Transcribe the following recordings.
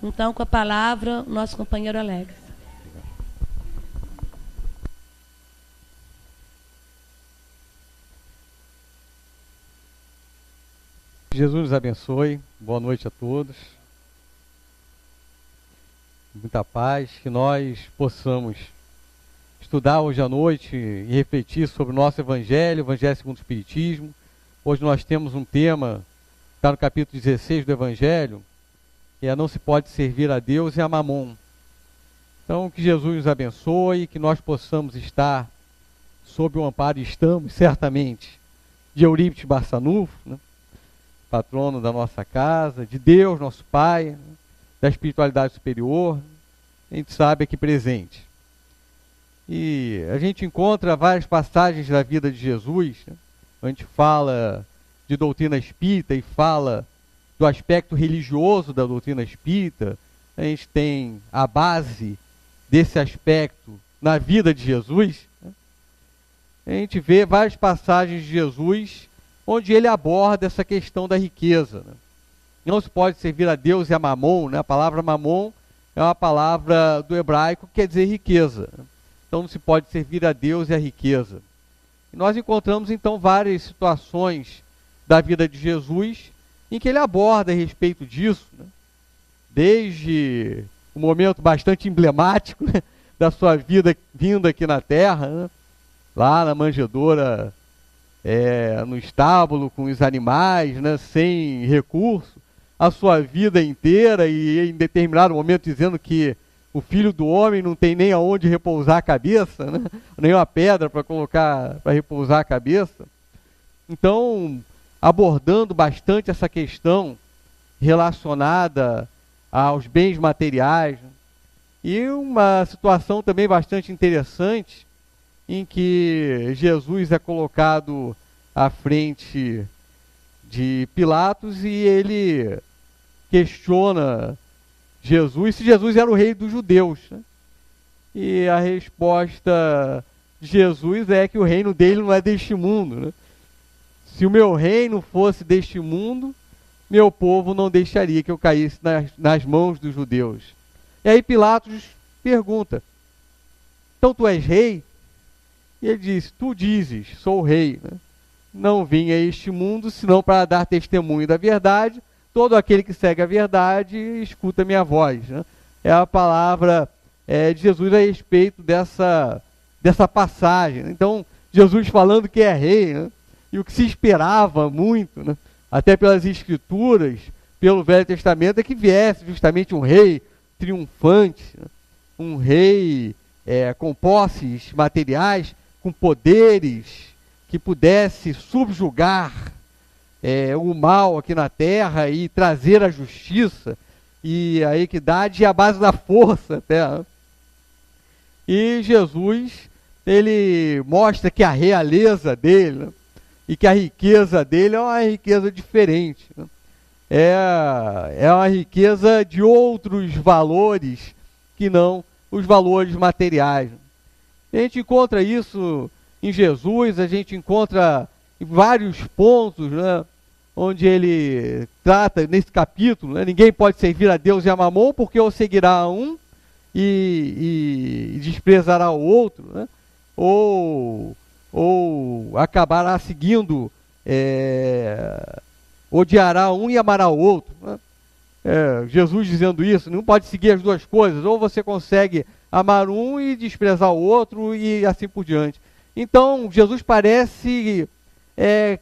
Então, com a palavra, o nosso companheiro Alex. Jesus nos abençoe. Boa noite a todos. Muita paz. Que nós possamos estudar hoje à noite e refletir sobre o nosso Evangelho, Evangelho segundo o Espiritismo. Hoje nós temos um tema, está no capítulo 16 do Evangelho, que é: não se pode servir a Deus e a Mamon. Então, que Jesus nos abençoe, que nós possamos estar sob o amparo, estamos certamente, de Eurípides Barçanufo, né? Patrono da nossa casa, de Deus, nosso Pai, né? Da espiritualidade superior, a gente sabe aqui presente. E a gente encontra várias passagens da vida de Jesus, né? A gente fala de doutrina espírita e fala do aspecto religioso da doutrina espírita. A gente tem a base desse aspecto na vida de Jesus, né? A gente vê várias passagens de Jesus onde ele aborda essa questão da riqueza, né? Não se pode servir a Deus e a Mamon, né? A palavra Mamon é uma palavra do hebraico que quer dizer riqueza, né? Então não se pode servir a Deus e a riqueza. E nós encontramos então várias situações da vida de Jesus em que ele aborda a respeito disso, né? Desde um momento bastante emblemático, né, da sua vida vinda aqui na Terra, né? Lá na manjedoura, no estábulo com os animais, né, sem recurso, a sua vida inteira, e em determinado momento dizendo que o Filho do Homem não tem nem aonde repousar a cabeça, né, nem uma pedra para colocar, para repousar a cabeça. Então, abordando bastante essa questão relacionada aos bens materiais, né, e uma situação também bastante interessante, em que Jesus é colocado à frente de Pilatos e ele questiona Jesus se Jesus era o rei dos judeus, né? E a resposta de Jesus é que o reino dele não é deste mundo, né? Se o meu reino fosse deste mundo, meu povo não deixaria que eu caísse nas mãos dos judeus. E aí Pilatos pergunta: então tu és rei? E ele diz: tu dizes, sou o rei, né? Não vim a este mundo senão para dar testemunho da verdade. Todo aquele que segue a verdade escuta a minha voz, né? É a palavra de Jesus a respeito dessa passagem. Então, Jesus falando que é rei, né? E o que se esperava muito, né, até pelas Escrituras, pelo Velho Testamento, é que viesse justamente um rei triunfante, né? Um rei com posses materiais, com poderes, que pudesse subjugar o mal aqui na terra e trazer a justiça e a equidade à base da força até, né? E Jesus, ele mostra que a realeza dele, né, e que a riqueza dele é uma riqueza diferente, né? É uma riqueza de outros valores que não os valores materiais. A gente encontra isso em Jesus, a gente encontra em vários pontos, né, onde ele trata nesse capítulo, né, ninguém pode servir a Deus e a Mamon, porque ou seguirá a um e desprezará o outro, né, ou acabará seguindo, odiará um e amará o outro, né? Jesus dizendo isso: não pode seguir as duas coisas, ou você consegue amar um e desprezar o outro, e assim por diante. Então, Jesus parece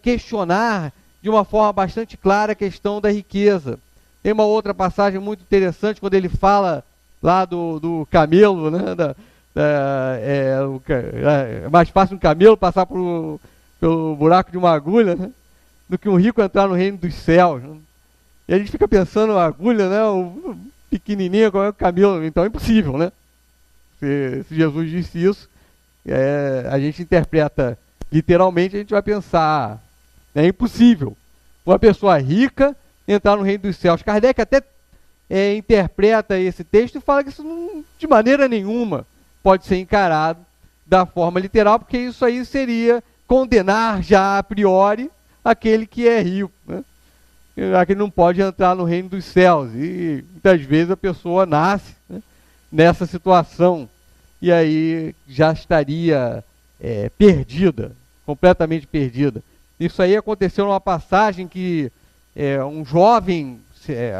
questionar de uma forma bastante clara a questão da riqueza. Tem uma outra passagem muito interessante, quando ele fala lá do camelo, né? É mais fácil um camelo passar pelo buraco de uma agulha, né, do que um rico entrar no reino dos céus, né? E a gente fica pensando, a agulha, né, o pequenininho, como é o camelo, então é impossível, né? Se Jesus disse isso, a gente interpreta literalmente, a gente vai pensar, é impossível uma pessoa rica entrar no reino dos céus. Kardec até interpreta esse texto e fala que isso de maneira nenhuma pode ser encarado da forma literal, porque isso aí seria condenar já a priori aquele que é rico, né? já que ele não pode entrar no reino dos céus. E muitas vezes a pessoa nasce, né, nessa situação, e aí já estaria perdida, completamente perdida. Isso aí aconteceu numa passagem que um jovem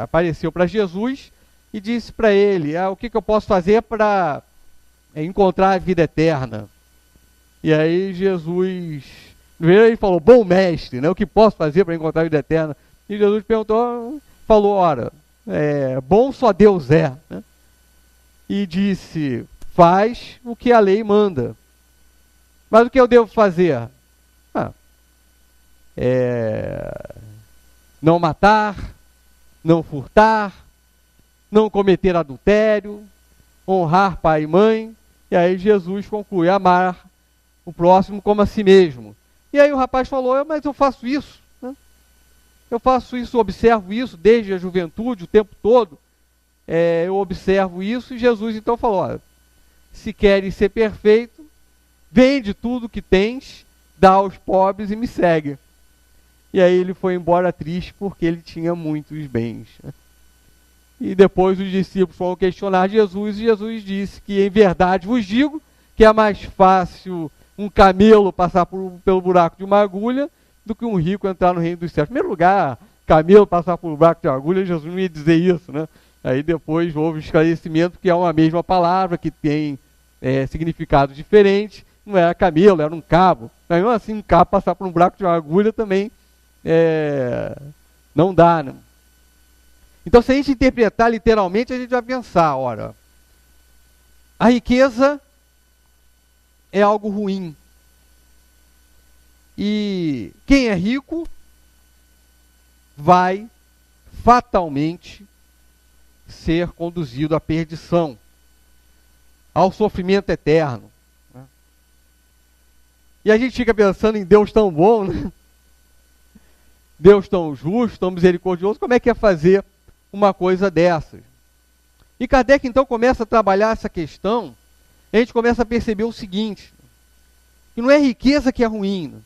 apareceu para Jesus e disse para ele: o que eu posso fazer para encontrar a vida eterna? E aí Jesus, primeiro ele falou: bom mestre, né, o que posso fazer para encontrar a vida eterna? E Jesus falou: ora, bom só Deus é, né? E disse: faz o que a lei manda. Mas o que eu devo fazer? Não matar, não furtar, não cometer adultério, honrar pai e mãe. E aí Jesus conclui: amar o próximo como a si mesmo. E aí o rapaz falou: mas eu faço isso, né? Eu faço isso, observo isso desde a juventude, o tempo todo. Eu observo isso. E Jesus então falou: olha, se queres ser perfeito, vende tudo que tens, dá aos pobres e me segue. E aí ele foi embora triste porque ele tinha muitos bens, né? E depois os discípulos foram questionar Jesus, e Jesus disse que em verdade vos digo que é mais fácil um camelo passar pelo buraco de uma agulha do que um rico entrar no reino dos céus. Em primeiro lugar, camelo passar por buraco de agulha, Jesus não ia dizer isso, né? Aí depois houve o esclarecimento que é uma mesma palavra, que tem significados diferentes. Não era camelo, era um cabo. Mas mesmo assim, um cabo passar por um buraco de uma agulha também não dá, né? Então, se a gente interpretar literalmente, a gente vai pensar: ora, a riqueza é algo ruim. E quem é rico vai fatalmente ser conduzido à perdição, ao sofrimento eterno, né? E a gente fica pensando em Deus tão bom, né? Deus tão justo, tão misericordioso, como é que é fazer uma coisa dessas? E Kardec então começa a trabalhar essa questão. A gente começa a perceber o seguinte: que não é riqueza que é ruim, né?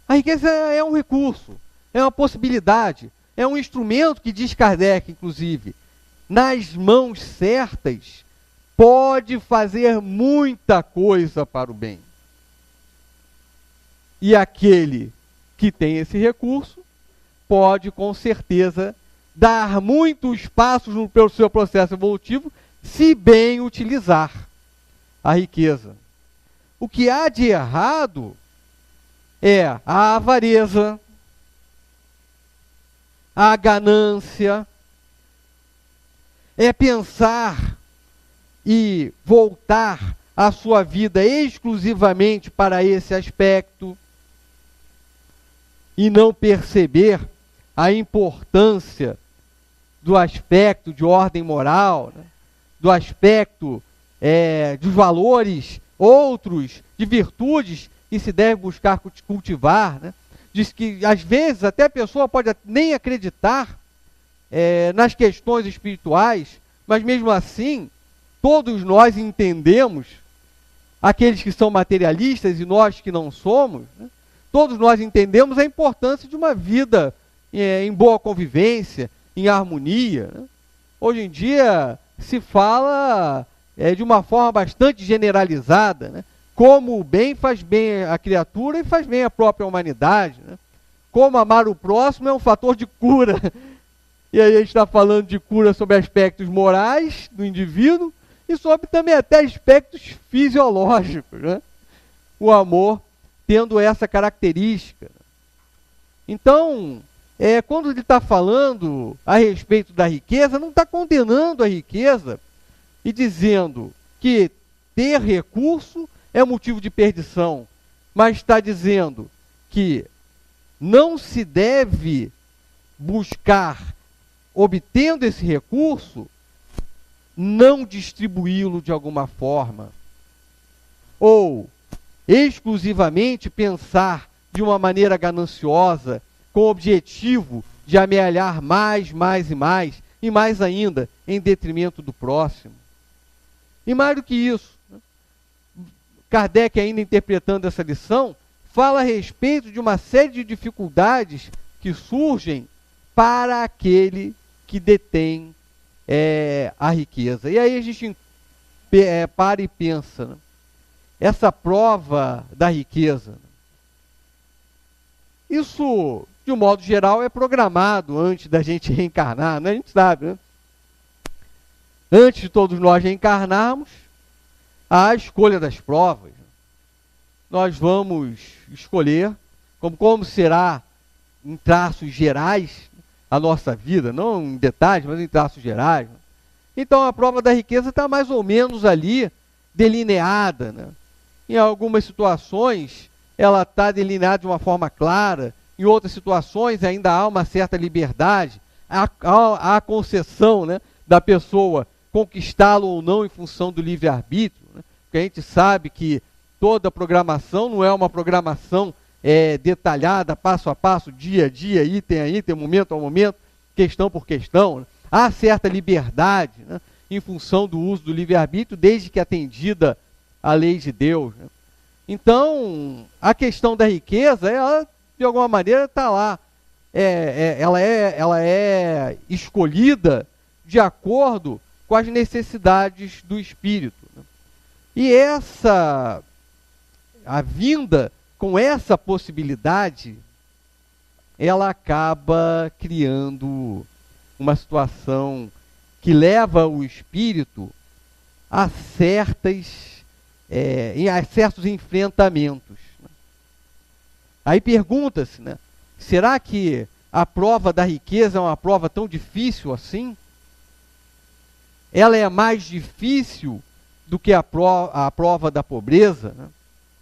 A riqueza é um recurso, é uma possibilidade, é um instrumento que, diz Kardec, inclusive, nas mãos certas, pode fazer muita coisa para o bem. E aquele que tem esse recurso pode, com certeza, dar muitos passos pelo seu processo evolutivo, se bem utilizar a riqueza. O que há de errado é a avareza, a ganância, é pensar e voltar a sua vida exclusivamente para esse aspecto e não perceber a importância do aspecto de ordem moral, né? Do aspecto dos valores outros, de virtudes que se deve buscar cultivar, né? Diz que às vezes até a pessoa pode nem acreditar nas questões espirituais, mas mesmo assim todos nós entendemos, aqueles que são materialistas e nós que não somos, né? Todos nós entendemos a importância de uma vida em boa convivência, em harmonia, né? Hoje em dia se fala de uma forma bastante generalizada, né? Como o bem faz bem a criatura e faz bem a própria humanidade, né? Como amar o próximo é um fator de cura. E aí a gente está falando de cura sobre aspectos morais do indivíduo e sobre também até aspectos fisiológicos, né? O amor tendo essa característica. Então, quando ele está falando a respeito da riqueza, não está condenando a riqueza e dizendo que ter recurso é motivo de perdição, mas está dizendo que não se deve buscar, obtendo esse recurso, não distribuí-lo de alguma forma, ou exclusivamente pensar de uma maneira gananciosa, com o objetivo de amealhar mais e mais ainda, em detrimento do próximo. E mais do que isso, Kardec, ainda interpretando essa lição, fala a respeito de uma série de dificuldades que surgem para aquele que detém a riqueza. E aí a gente para e pensa, né? Essa prova da riqueza, isso, de um modo geral, é programado antes da gente reencarnar, né? A gente sabe, né? Antes de todos nós reencarnarmos, há a escolha das provas. Nós vamos escolher como será, em traços gerais, a nossa vida, não em detalhes, mas em traços gerais. Então a prova da riqueza está mais ou menos ali delineada, né? Em algumas situações ela está delineada de uma forma clara, em outras situações ainda há uma certa liberdade, há a concessão, né, da pessoa conquistá-lo ou não em função do livre-arbítrio, né? Porque a gente sabe que toda programação não é uma programação detalhada, passo a passo, dia a dia, item a item, momento a momento, questão por questão, né? Há certa liberdade, né, em função do uso do livre-arbítrio, desde que atendida a lei de Deus, né? Então, a questão da riqueza, ela, de alguma maneira, está lá. Ela é escolhida de acordo com as necessidades do espírito, né? E a vinda com essa possibilidade, ela acaba criando uma situação que leva o espírito a certos enfrentamentos, né? Aí pergunta-se, né, será que a prova da riqueza é uma prova tão difícil assim? Ela é mais difícil do que a prova da pobreza, né?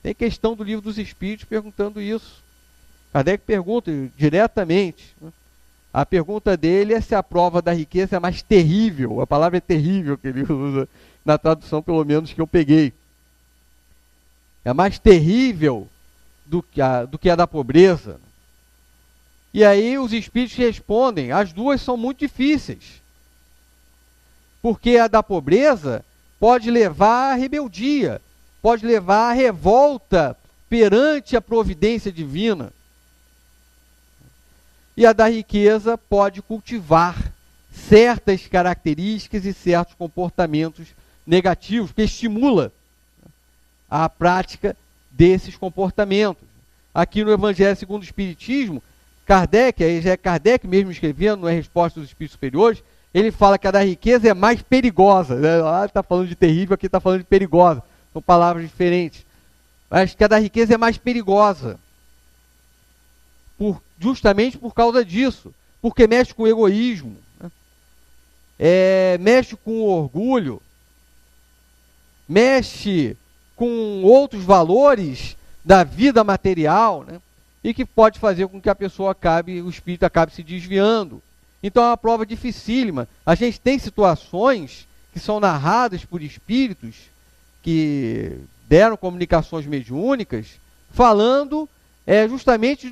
Tem questão do Livro dos Espíritos perguntando isso. Kardec pergunta diretamente, né? A pergunta dele é se a prova da riqueza é mais terrível. A palavra é terrível que ele usa na tradução, pelo menos, que eu peguei. É mais terrível do que a da pobreza. E aí os espíritos respondem, as duas são muito difíceis. Porque a da pobreza pode levar à rebeldia, pode levar à revolta perante a providência divina. E a da riqueza pode cultivar certas características e certos comportamentos negativos, que estimula a prática desses comportamentos. Aqui no Evangelho segundo o Espiritismo, Kardec, aí já é Kardec mesmo escrevendo, não é Resposta dos Espíritos Superiores, ele fala que a da riqueza é mais perigosa, né? Lá está falando de terrível, aqui está falando de perigosa. São palavras diferentes. Mas que a da riqueza é mais perigosa. Justamente por causa disso. Porque mexe com o egoísmo, né? Mexe com o orgulho. Mexe com outros valores da vida material, né? E que pode fazer com que a pessoa o espírito acabe se desviando. Então é uma prova dificílima. A gente tem situações que são narradas por espíritos que deram comunicações mediúnicas, falando justamente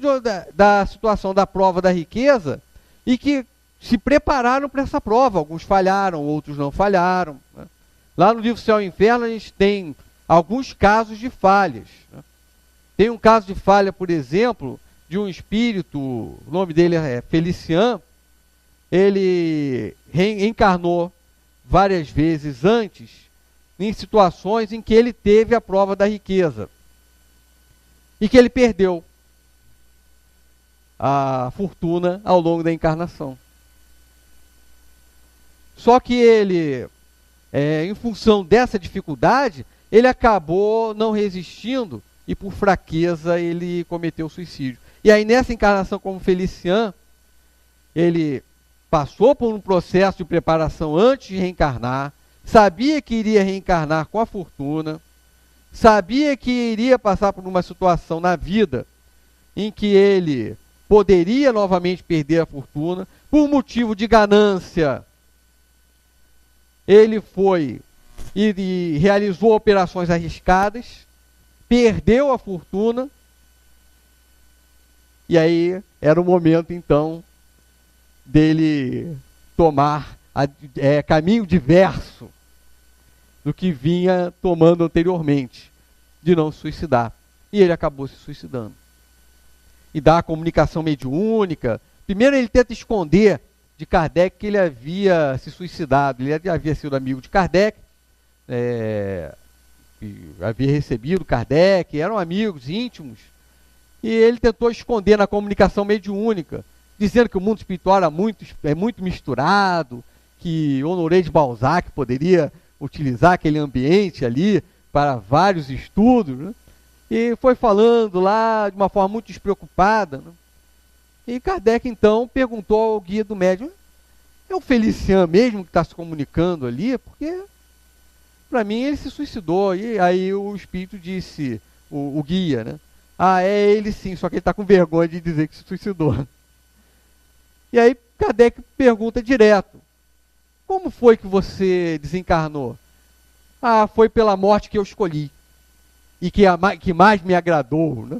da situação da prova da riqueza, e que se prepararam para essa prova. Alguns falharam, outros não falharam, né? Lá no livro Céu e Inferno a gente tem alguns casos de falhas, né? Tem um caso de falha, por exemplo, de um espírito, o nome dele é Felician. Ele reencarnou várias vezes antes em situações em que ele teve a prova da riqueza e que ele perdeu a fortuna ao longo da encarnação. Só que ele, em função dessa dificuldade, ele acabou não resistindo e por fraqueza ele cometeu suicídio. E aí nessa encarnação como Felician, ele passou por um processo de preparação antes de reencarnar, sabia que iria reencarnar com a fortuna, sabia que iria passar por uma situação na vida em que ele poderia novamente perder a fortuna, por motivo de ganância. Ele foi e realizou operações arriscadas, perdeu a fortuna, e aí era o momento então dele tomar caminho diverso do que vinha tomando anteriormente, de não se suicidar. E ele acabou se suicidando. e da comunicação mediúnica. Primeiro ele tenta esconder de Kardec que ele havia se suicidado. Ele havia sido amigo de Kardec, havia recebido Kardec, eram amigos íntimos, e ele tentou esconder na comunicação mediúnica, dizendo que o mundo espiritual era muito misturado, que Honoré de Balzac poderia utilizar aquele ambiente ali para vários estudos, né? E foi falando lá de uma forma muito despreocupada, né? E Kardec então perguntou ao guia do médium: é o Felician mesmo que está se comunicando ali? Porque para mim ele se suicidou. E aí o espírito disse, o guia, né? Ah, é ele sim, só que ele está com vergonha de dizer que se suicidou. E aí Kardec pergunta direto: como foi que você desencarnou? Ah, foi pela morte que eu escolhi e que mais me agradou, né?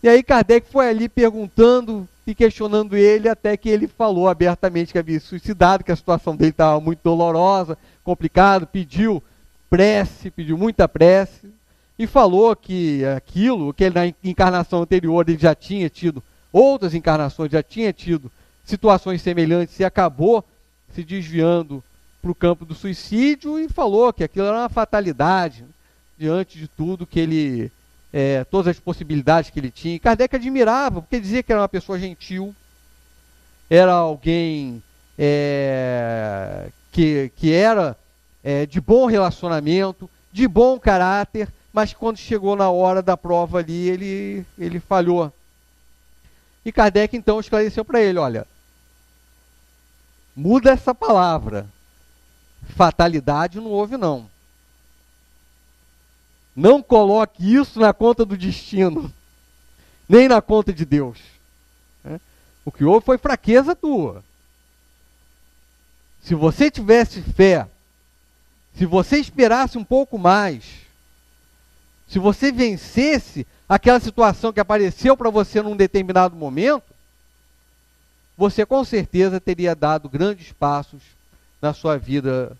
E aí Kardec foi ali perguntando e questionando ele, até que ele falou abertamente que havia se suicidado, que a situação dele estava muito dolorosa, complicada, pediu muita prece, e falou que aquilo, que ele, na encarnação anterior ele já tinha tido, outras encarnações já tinha tido situações semelhantes e acabou se desviando para o campo do suicídio, e falou que aquilo era uma fatalidade, diante de tudo que ele, todas as possibilidades que ele tinha. E Kardec admirava, porque dizia que era uma pessoa gentil, era alguém que era de bom relacionamento, de bom caráter, mas quando chegou na hora da prova ali, ele falhou. E Kardec então esclareceu para ele: olha, muda essa palavra, fatalidade não houve não. Não coloque isso na conta do destino, nem na conta de Deus. O que houve foi fraqueza tua. Se você tivesse fé, se você esperasse um pouco mais, se você vencesse aquela situação que apareceu para você num determinado momento, você com certeza teria dado grandes passos na sua vida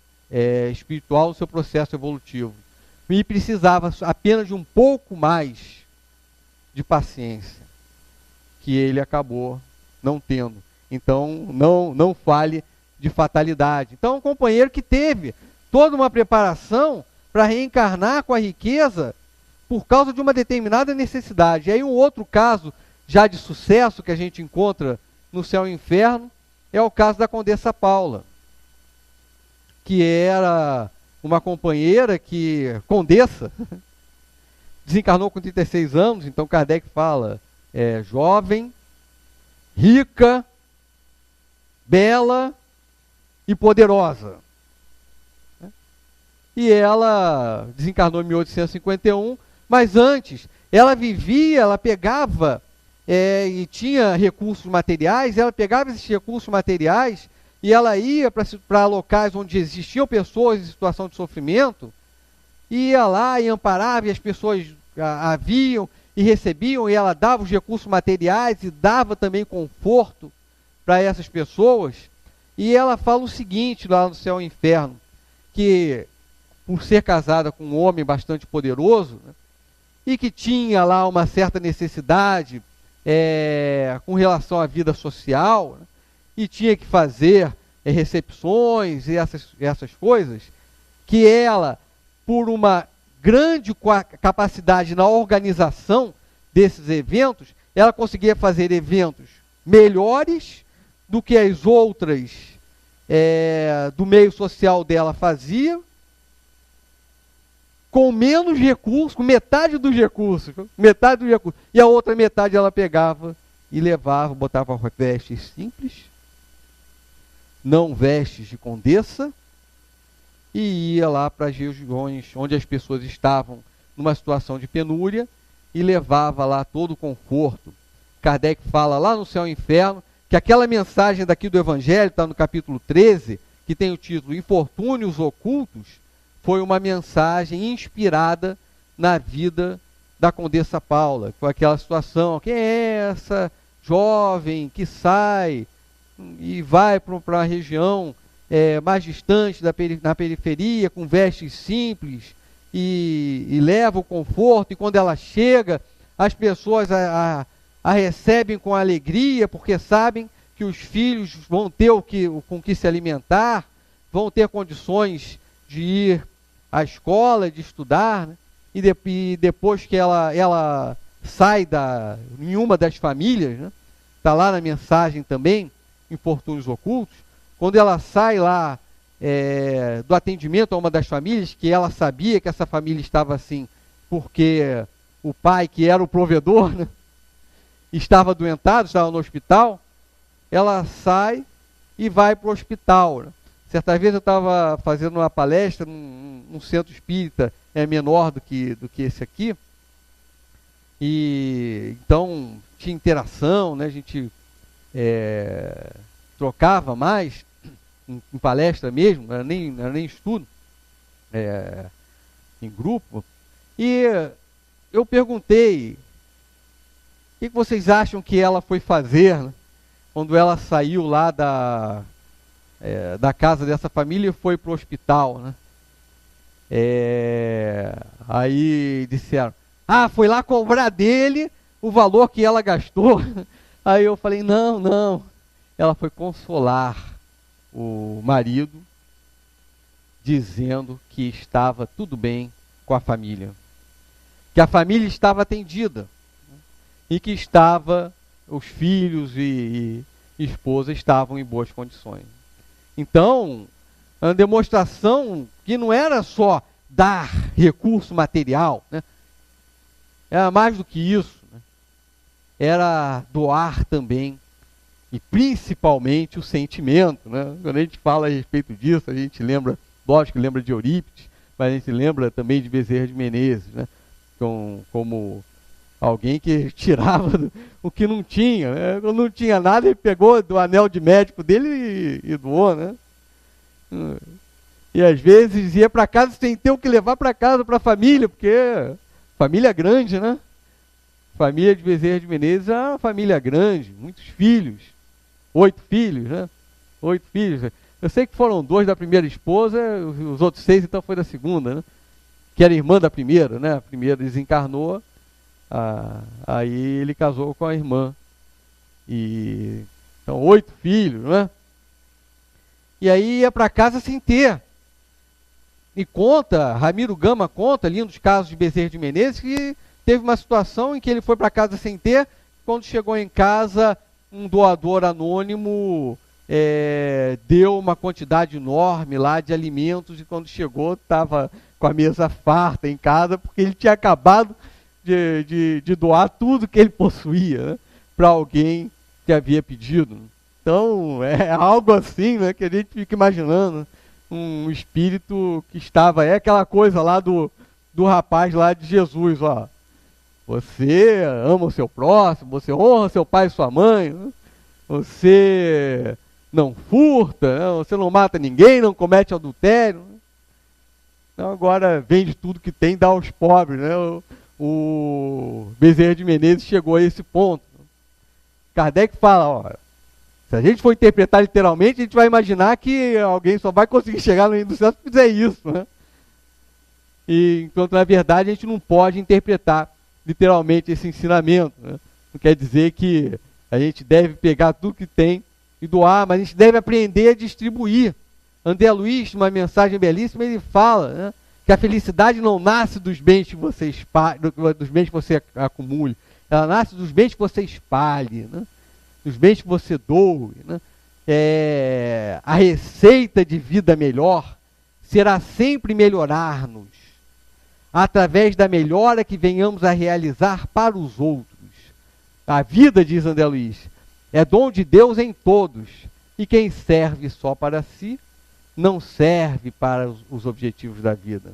espiritual, no seu processo evolutivo. E precisava apenas de um pouco mais de paciência, que ele acabou não tendo. Então, não fale de fatalidade. Então, um companheiro que teve toda uma preparação para reencarnar com a riqueza por causa de uma determinada necessidade. E aí um outro caso já de sucesso que a gente encontra no Céu e Inferno é o caso da Condessa Paula, que era uma companheira Condessa, desencarnou com 36 anos, então Kardec fala, jovem, rica, bela e poderosa. E ela desencarnou em 1851, mas antes ela pegava e tinha recursos materiais, ela pegava esses recursos materiais e ela ia para locais onde existiam pessoas em situação de sofrimento, ia lá e amparava, e as pessoas a viam e recebiam, e ela dava os recursos materiais e dava também conforto para essas pessoas. E ela fala o seguinte lá no Céu e Inferno, que por ser casada com um homem bastante poderoso, né, e que tinha lá uma certa necessidade com relação à vida social, né, e tinha que fazer recepções e essas coisas, que ela, por uma grande capacidade na organização desses eventos, ela conseguia fazer eventos melhores do que as outras do meio social dela fazia, com menos recursos, com metade dos recursos, e a outra metade ela pegava e levava, botava vestes simples, não vestes de condessa, e ia lá para as regiões onde as pessoas estavam numa situação de penúria e levava lá todo o conforto. Kardec fala lá no Céu e Inferno que aquela mensagem daqui do Evangelho, está no capítulo 13, que tem o título Infortúnios Ocultos, foi uma mensagem inspirada na vida da Condessa Paula. Foi aquela situação: quem é essa jovem que sai e vai para uma região mais distante na periferia, com vestes simples, e leva o conforto, e quando ela chega, as pessoas a recebem com alegria, porque sabem que os filhos vão ter com que se alimentar, vão ter condições de ir à escola, de estudar, né? E depois que ela sai em uma das famílias, né? Está lá na mensagem também, Infortúnios Ocultos, quando ela sai lá do atendimento a uma das famílias, que ela sabia que essa família estava assim, porque o pai, que era o provedor, né? Estava adoentado, estava no hospital, ela sai e vai para o hospital, né? Certa vez eu estava fazendo uma palestra num centro espírita, menor do que esse aqui, e então tinha interação, né? A gente trocava mais, em palestra mesmo, não era nem estudo, em grupo, e eu perguntei, o que vocês acham que ela foi fazer, né, quando ela saiu lá da casa dessa família e foi para o hospital, né? Aí disseram, foi lá cobrar dele o valor que ela gastou. Aí eu falei, não, ela foi consolar o marido, dizendo que estava tudo bem com a família, que a família estava atendida, e que os filhos e esposa estavam em boas condições. Então, uma demonstração que não era só dar recurso material, né? Era mais do que isso, né? Era doar também, e principalmente o sentimento, né? Quando a gente fala a respeito disso, a gente lembra, lógico que lembra de Eurípides, mas a gente lembra também de Bezerra de Menezes, né? Como alguém que tirava o que não tinha, né? Quando não tinha nada, ele pegou do anel de médico dele e doou, né? E às vezes ia para casa sem ter o que levar para casa, para a família, porque família grande, né? Família de Bezerra de Menezes é uma família grande, muitos filhos, 8 filhos, né? 8 filhos. Eu sei que foram 2 da primeira esposa, os outros 6 então foi da segunda, né? Que era irmã da primeira, né? A primeira desencarnou, aí ele casou com a irmã. Então 8 filhos, né? E aí ia para casa sem ter. E Ramiro Gama conta, ali nos casos de Bezerra de Menezes, que teve uma situação em que ele foi para casa sem ter, quando chegou em casa, um doador anônimo deu uma quantidade enorme lá de alimentos, e quando chegou estava com a mesa farta em casa, porque ele tinha acabado de doar tudo que ele possuía, né, para alguém que havia pedido. Então é algo assim, né, que a gente fica imaginando, um espírito que estava, aquela coisa lá do rapaz lá de Jesus, ó, você ama o seu próximo, você honra seu pai e sua mãe, né? Você não furta, né? Você não mata ninguém, não comete adultério, né? Então agora vende tudo que tem e dá aos pobres, né? O Bezerra de Menezes chegou a esse ponto. Kardec fala, ó, se a gente for interpretar literalmente, a gente vai imaginar que alguém só vai conseguir chegar no reino do céu se fizer isso, né? Enquanto na verdade a gente não pode interpretar literalmente esse ensinamento, né? Não quer dizer que a gente deve pegar tudo que tem e doar, mas a gente deve aprender a distribuir. André Luiz, uma mensagem belíssima, ele fala, né, que a felicidade não nasce dos bens que você acumule, ela nasce dos bens que você espalhe, né, dos bens que você doe, né. A receita de vida melhor será sempre melhorar-nos, através da melhora que venhamos a realizar para os outros. A vida, diz André Luiz, é dom de Deus em todos, e quem serve só para si, não serve para os objetivos da vida.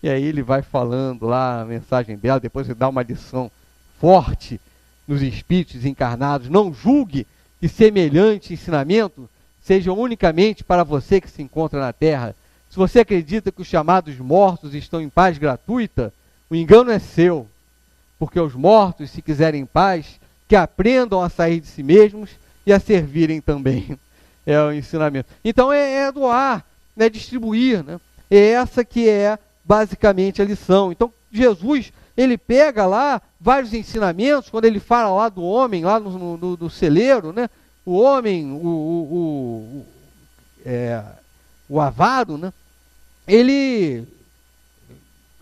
E aí ele vai falando lá a mensagem dela, depois ele dá uma lição forte nos espíritos encarnados. Não julgue que semelhante ensinamento seja unicamente para você que se encontra na Terra. Se você acredita que os chamados mortos estão em paz gratuita, o engano é seu, porque os mortos, se quiserem paz, que aprendam a sair de si mesmos e a servirem também. É o ensinamento. Então é doar, é distribuir, né? É essa que é basicamente a lição. Então Jesus, ele pega lá vários ensinamentos, quando ele fala lá do homem, lá no celeiro, né? O homem, o avaro, né? Ele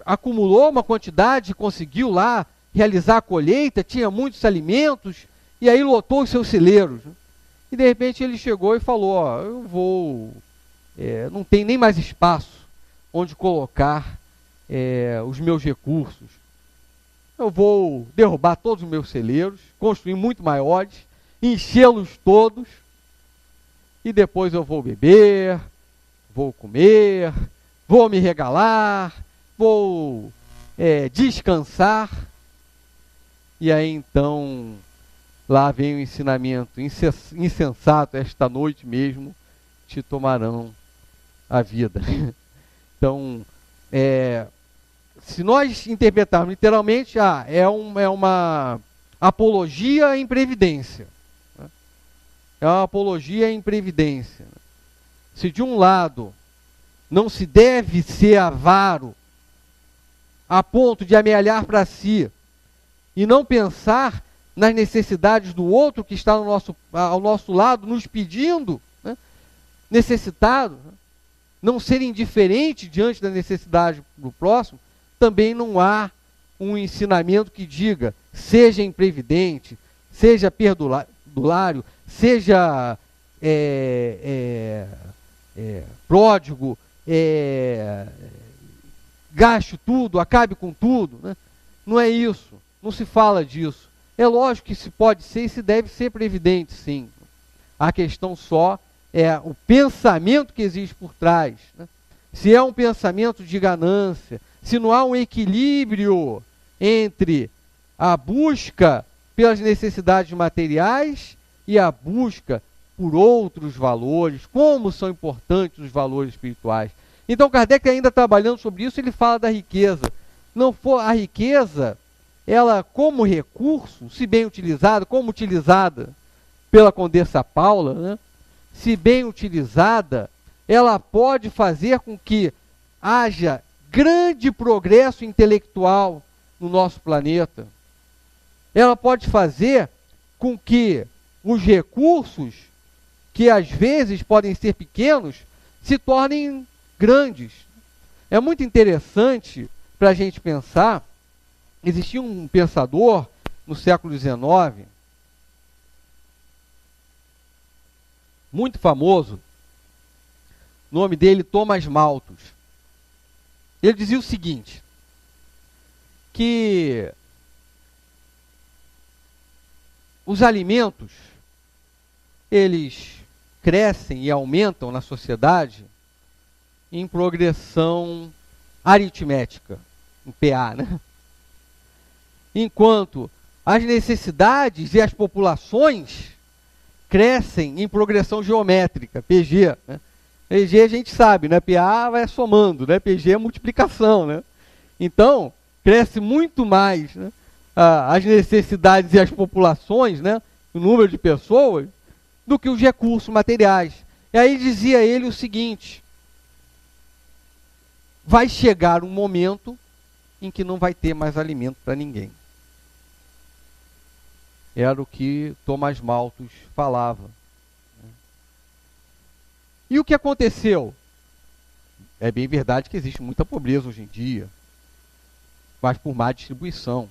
acumulou uma quantidade, conseguiu lá realizar a colheita, tinha muitos alimentos, e aí lotou os seus celeiros. Né? E de repente ele chegou e falou, ó, eu vou, não tem nem mais espaço onde colocar os meus recursos. Eu vou derrubar todos os meus celeiros, construir muito maiores, enchê-los todos, e depois eu vou beber, vou comer, vou me regalar, vou descansar. E aí então, lá vem o ensinamento, insensato, esta noite mesmo te tomarão a vida. Então, se nós interpretarmos literalmente, é uma apologia à imprevidência. Né? É uma apologia à imprevidência. Se de um lado não se deve ser avaro a ponto de amealhar para si e não pensar nas necessidades do outro que está ao nosso lado, nos pedindo, né? Necessitado, né? Não ser indiferente diante da necessidade do próximo, também não há um ensinamento que diga, seja imprevidente, seja perdulário, seja pródigo, gaste tudo, acabe com tudo. Né? Não é isso, não se fala disso. É lógico que se pode ser e se deve ser previdente, sim. A questão só é o pensamento que existe por trás. Né? Se é um pensamento de ganância, se não há um equilíbrio entre a busca pelas necessidades materiais e a busca por outros valores, como são importantes os valores espirituais. Então Kardec, ainda trabalhando sobre isso, ele fala da riqueza. Não for a riqueza, ela como recurso, se bem utilizada, como utilizada pela Condessa Paula, né? Se bem utilizada, ela pode fazer com que haja grande progresso intelectual no nosso planeta. Ela pode fazer com que os recursos, que às vezes podem ser pequenos, se tornem grandes. É muito interessante para a gente pensar, existia um pensador no século XIX, muito famoso, o nome dele Thomas Malthus. Ele dizia o seguinte, que os alimentos, eles crescem e aumentam na sociedade em progressão aritmética, em PA, né? Enquanto as necessidades e as populações crescem em progressão geométrica, PG, né? PG a gente sabe, né? PA vai somando, né? PG é multiplicação, né? Então, cresce muito mais, né? As necessidades e as populações, né? O número de pessoas, do que os recursos materiais. E aí dizia ele o seguinte, vai chegar um momento em que não vai ter mais alimento para ninguém. Era o que Thomas Malthus falava. E o que aconteceu? É bem verdade que existe muita pobreza hoje em dia, mas por má distribuição.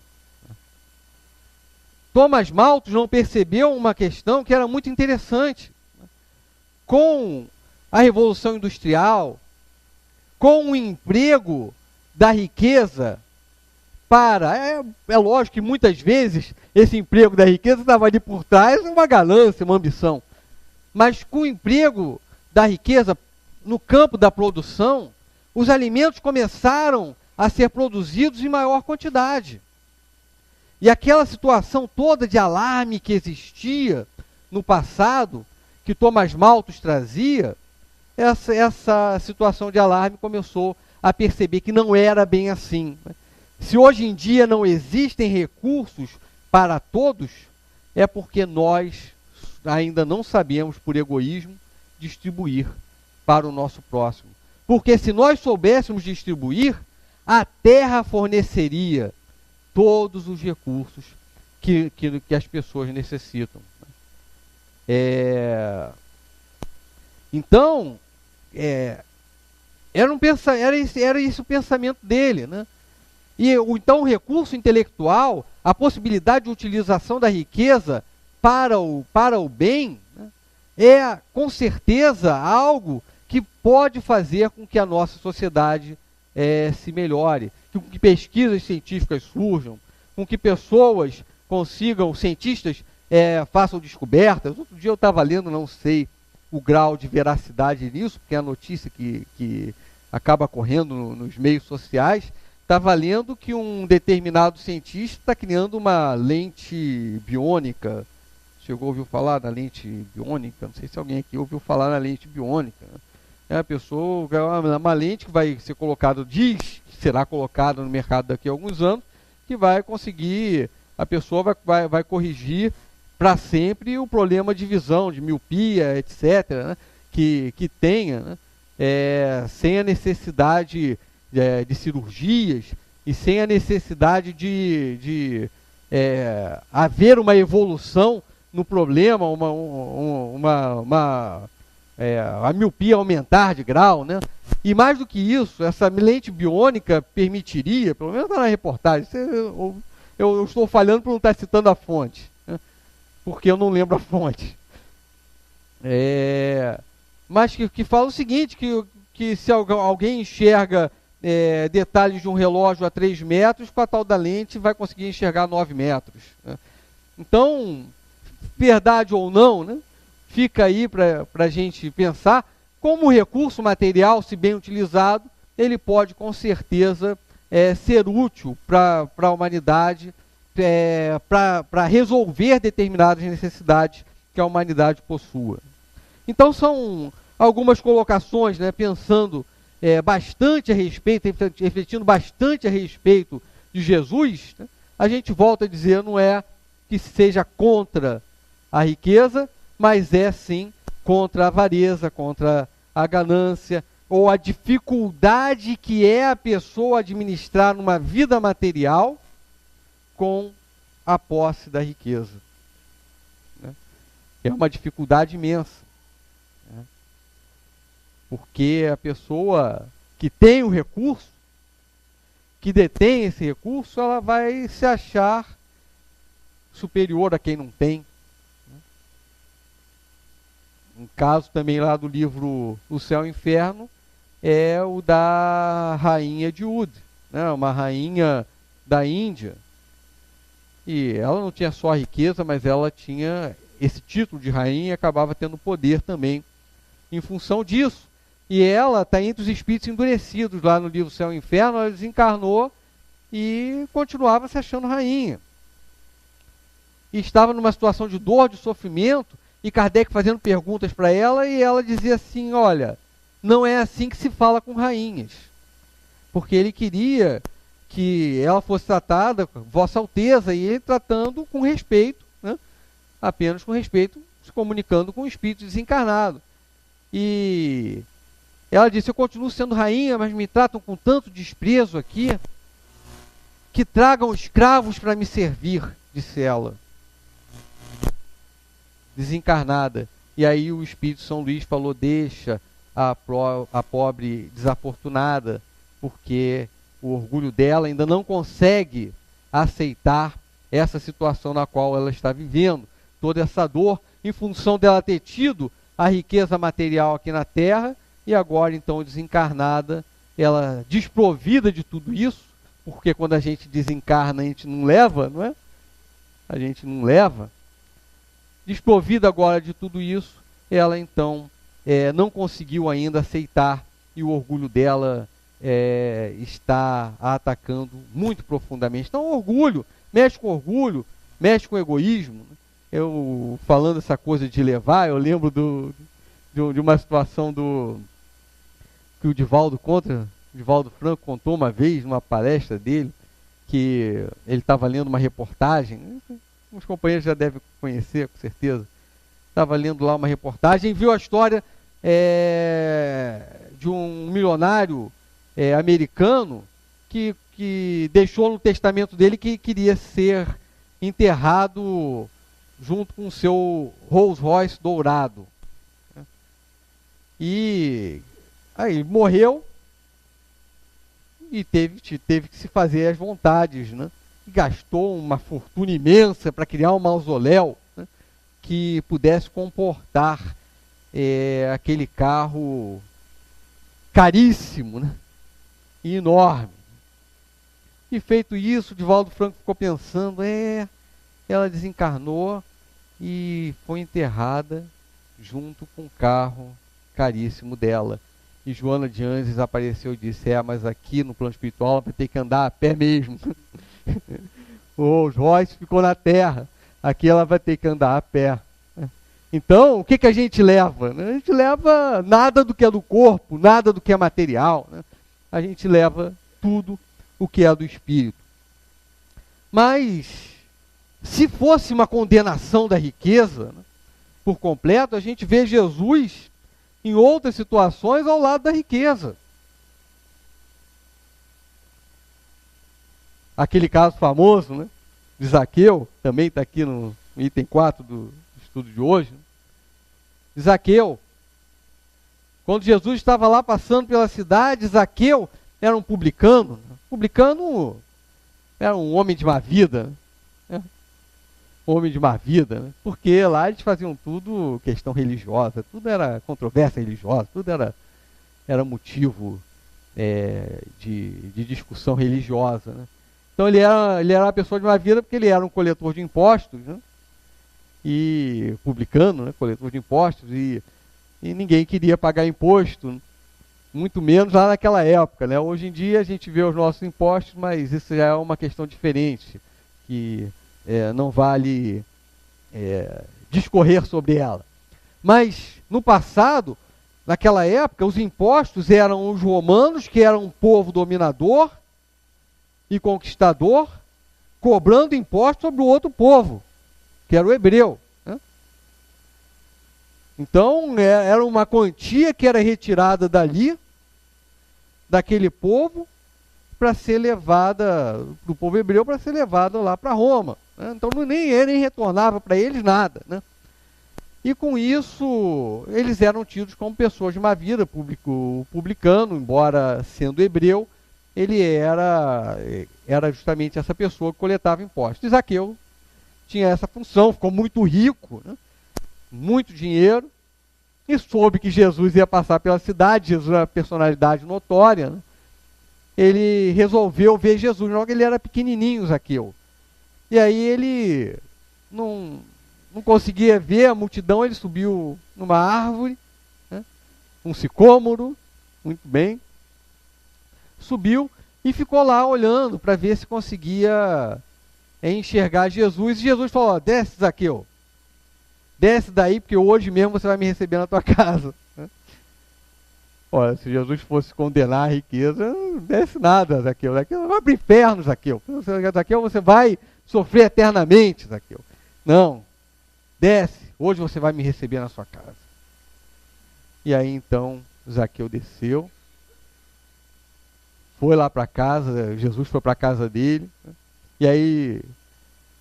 Thomas Malthus não percebeu uma questão que era muito interessante. Com a Revolução Industrial, com o emprego da riqueza é lógico que muitas vezes esse emprego da riqueza estava ali por trás uma ganância, uma ambição. Mas com o emprego da riqueza no campo da produção, os alimentos começaram a ser produzidos em maior quantidade. E aquela situação toda de alarme que existia no passado, que Thomas Malthus trazia, essa situação de alarme começou a perceber que não era bem assim. Se hoje em dia não existem recursos para todos, é porque nós ainda não sabemos, por egoísmo, distribuir para o nosso próximo. Porque se nós soubéssemos distribuir, a terra forneceria todos os recursos que as pessoas necessitam. Então, era esse o pensamento dele, né? E então o recurso intelectual, a possibilidade de utilização da riqueza para o bem, né, é com certeza algo que pode fazer com que a nossa sociedade se melhore, com que pesquisas científicas surjam, com que pessoas consigam, cientistas façam descobertas. Outro dia eu estava lendo, não sei o grau de veracidade nisso, porque é a notícia que acaba correndo nos meios sociais, estava lendo que um determinado cientista está criando uma lente biônica. Chegou a ouvir falar da lente biônica? Não sei se alguém aqui ouviu falar na lente biônica. A pessoa, uma lente que vai ser colocada, diz que será colocada no mercado daqui a alguns anos, que vai conseguir, a pessoa vai corrigir para sempre o problema de visão, de miopia, etc., né, que tenha, né, sem a necessidade de cirurgias e sem a necessidade de haver uma evolução no problema, a miopia aumentar de grau, né? E mais do que isso, essa lente biônica permitiria, pelo menos está na reportagem, eu estou falhando por não estar citando a fonte, né? Porque eu não lembro a fonte. Mas que fala o seguinte, que se alguém enxerga detalhes de um relógio a 3 metros, com a tal da lente vai conseguir enxergar 9 metros. Né? Então, verdade ou não, né? Fica aí para a gente pensar como o recurso material, se bem utilizado, ele pode com certeza ser útil para a humanidade, para resolver determinadas necessidades que a humanidade possua. Então são algumas colocações, né, pensando bastante a respeito, refletindo bastante a respeito de Jesus, né? A gente volta a dizer, não é que seja contra a riqueza, mas é sim contra a avareza, contra a ganância, ou a dificuldade que é a pessoa administrar uma vida material com a posse da riqueza. Né? É uma dificuldade imensa. Né? Porque a pessoa que tem o recurso, que detém esse recurso, ela vai se achar superior a quem não tem. Um caso também lá do livro O Céu e o Inferno é o da rainha de Ud, né? Uma rainha da Índia. E ela não tinha só a riqueza, mas ela tinha esse título de rainha e acabava tendo poder também em função disso. E ela está entre os espíritos endurecidos lá no livro O Céu e o Inferno. Ela desencarnou e continuava se achando rainha. E estava numa situação de dor, de sofrimento, e Kardec fazendo perguntas para ela, e ela dizia assim, olha, não é assim que se fala com rainhas. Porque ele queria que ela fosse tratada, Vossa Alteza, e ele tratando com respeito, né? Apenas com respeito, se comunicando com o espírito desencarnado. E ela disse, eu continuo sendo rainha, mas me tratam com tanto desprezo aqui, que tragam escravos para me servir, disse ela. Desencarnada. E aí o Espírito São Luís falou, deixa a pobre desafortunada, porque o orgulho dela ainda não consegue aceitar essa situação na qual ela está vivendo. Toda essa dor em função dela ter tido a riqueza material aqui na Terra, e agora então desencarnada, ela desprovida de tudo isso, porque quando a gente desencarna a gente não leva, não é? A gente não leva. Desprovida agora de tudo isso, ela então não conseguiu ainda aceitar, e o orgulho dela está a atacando muito profundamente. Então, orgulho, mexe com egoísmo. Eu, falando essa coisa de levar, eu lembro de uma situação que o Divaldo Franco contou uma vez, numa palestra dele, que ele estava lendo uma reportagem, os companheiros já devem conhecer, com certeza. Estava lendo lá uma reportagem, viu a história de um milionário americano que que deixou no testamento dele que queria ser enterrado junto com o seu Rolls Royce dourado. E aí morreu e teve que se fazer as vontades, né? E gastou uma fortuna imensa para criar um mausoléu, né, que pudesse comportar aquele carro caríssimo, né, e enorme. E feito isso, Divaldo Franco ficou pensando, ela desencarnou e foi enterrada junto com o carro caríssimo dela. E Joana de Anjos apareceu e disse, mas aqui no plano espiritual ela vai ter que andar a pé mesmo. O Rolls Royce ficou na terra, aqui ela vai ter que andar a pé. Então, o que a gente leva? A gente leva nada do que é do corpo, nada do que é material, né? A gente leva tudo o que é do espírito. Mas, se fosse uma condenação da riqueza, né, por completo, a gente vê Jesus em outras situações ao lado da riqueza. Aquele caso famoso, né, de Zaqueu, também está aqui no item 4 do estudo de hoje. Zaqueu, quando Jesus estava lá passando pela cidade, Zaqueu era um publicano. Publicano era um homem de má vida, né? Homem de má vida, né? Porque lá eles faziam tudo questão religiosa, tudo era controvérsia religiosa, tudo era motivo de discussão religiosa, né? Então ele era uma pessoa de má vida porque ele era um coletor de impostos, né? E publicano, né? Coletor de impostos, e ninguém queria pagar imposto, né? Muito menos lá naquela época, né? Hoje em dia a gente vê os nossos impostos, mas isso já é uma questão diferente, que não vale discorrer sobre ela. Mas no passado, naquela época, os impostos eram os romanos, que eram um povo dominador e conquistador, cobrando impostos sobre o outro povo, que era o hebreu, né? Então era uma quantia que era retirada dali, daquele povo, para ser levada, do povo hebreu, para ser levada lá para Roma, né? Então nem retornava para eles nada, né? E com isso eles eram tidos como pessoas de má vida. O publicano, embora sendo hebreu, ele era justamente essa pessoa que coletava impostos. E Zaqueu tinha essa função, ficou muito rico, né? Muito dinheiro, e soube que Jesus ia passar pela cidade. Jesus era uma personalidade notória, né? Ele resolveu ver Jesus, logo ele era pequenininho, Zaqueu. E aí ele não conseguia ver a multidão, ele subiu numa árvore, né? Um sicômoro, muito bem. Subiu e ficou lá olhando para ver se conseguia enxergar Jesus. E Jesus falou: desce, Zaqueu, desce daí, porque hoje mesmo você vai me receber na tua casa. Olha, se Jesus fosse condenar a riqueza, não desce nada, Zaqueu. Zaqueu vai para o inferno, Zaqueu. Zaqueu, você vai sofrer eternamente, Zaqueu. Não, desce, hoje você vai me receber na sua casa. E aí então Zaqueu desceu, foi lá para casa, Jesus foi para a casa dele, né? E aí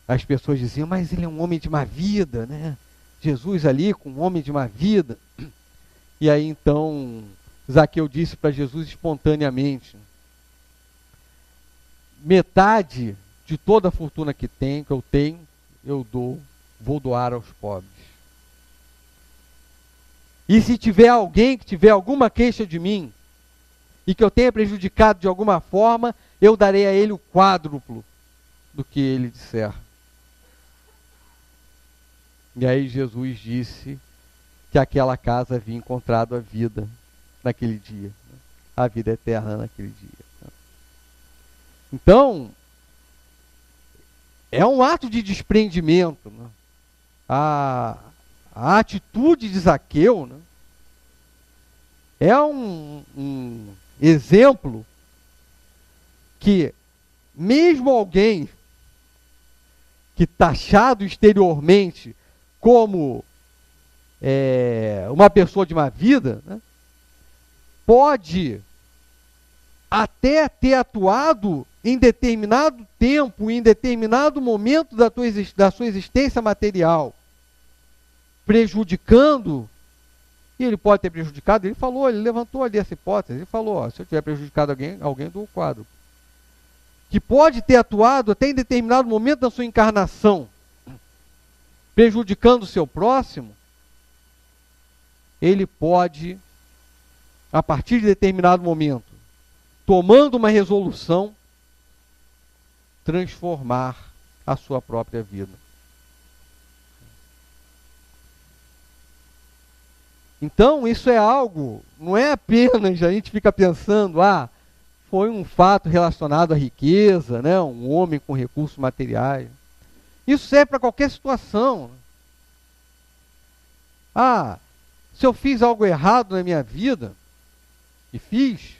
as pessoas diziam: mas ele é um homem de má vida, né? Jesus ali com um homem de má vida. E aí então Zaqueu disse para Jesus espontaneamente: metade de toda a fortuna que eu tenho, vou doar aos pobres. E se tiver alguém que tiver alguma queixa de mim, e que eu tenha prejudicado de alguma forma, eu darei a ele o quádruplo do que ele disser. E aí Jesus disse que aquela casa havia encontrado a vida naquele dia, a vida eterna naquele dia. Então, é um ato de desprendimento, né? A atitude de Zaqueu, né, é um exemplo que mesmo alguém que taxado exteriormente como uma pessoa de má vida, né, pode até ter atuado em determinado tempo, em determinado momento da sua existência material, prejudicando, e ele pode ter prejudicado, ele levantou ali essa hipótese, ele falou, ó, se eu tiver prejudicado alguém do quadro, que pode ter atuado até em determinado momento da sua encarnação, prejudicando o seu próximo, ele pode, a partir de determinado momento, tomando uma resolução, transformar a sua própria vida. Então, isso é algo, não é apenas a gente fica pensando, foi um fato relacionado à riqueza, né? Um homem com recursos materiais. Isso serve para qualquer situação. Se eu fiz algo errado na minha vida, e fiz,